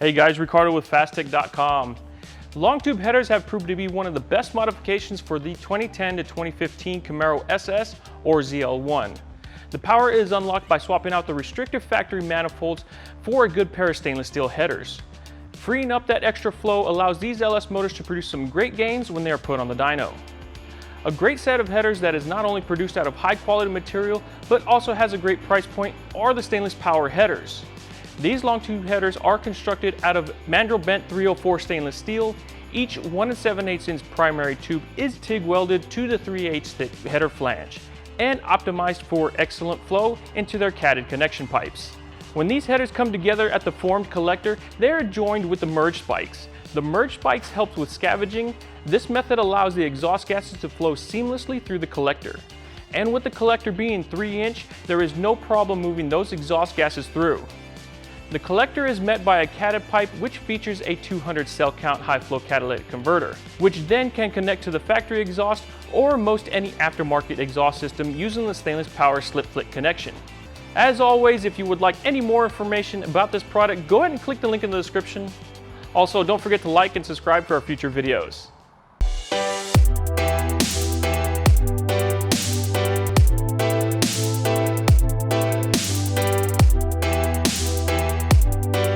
Hey guys, Ricardo with Phastek.com. Long tube headers have proved to be one of the best modifications for the 2010 to 2015 Camaro SS or ZL1. The power is unlocked by swapping out the restrictive factory manifolds for a good pair of stainless steel headers. Freeing up that extra flow allows these LS motors to produce some great gains when they are put on the dyno. A great set of headers that is not only produced out of high quality material, but also has a great price point are the stainless power headers. These long tube headers are constructed out of mandrel bent 304 stainless steel. Each 1 7/8 inch primary tube is TIG welded to the 3/8 thick header flange and optimized for excellent flow into their catted connection pipes. When these headers come together at the formed collector, they are joined with the merge spikes. The merge spikes help with scavenging. This method allows the exhaust gases to flow seamlessly through the collector. And with the collector being 3 inch, there is no problem moving those exhaust gases through. The collector is met by a catted pipe which features a 200 cell count high flow catalytic converter, which then can connect to the factory exhaust or most any aftermarket exhaust system using the stainless power slip flick connection. As always, if you would like any more information about this product, go ahead and click the link in the description. Also, don't forget to like and subscribe for our future videos.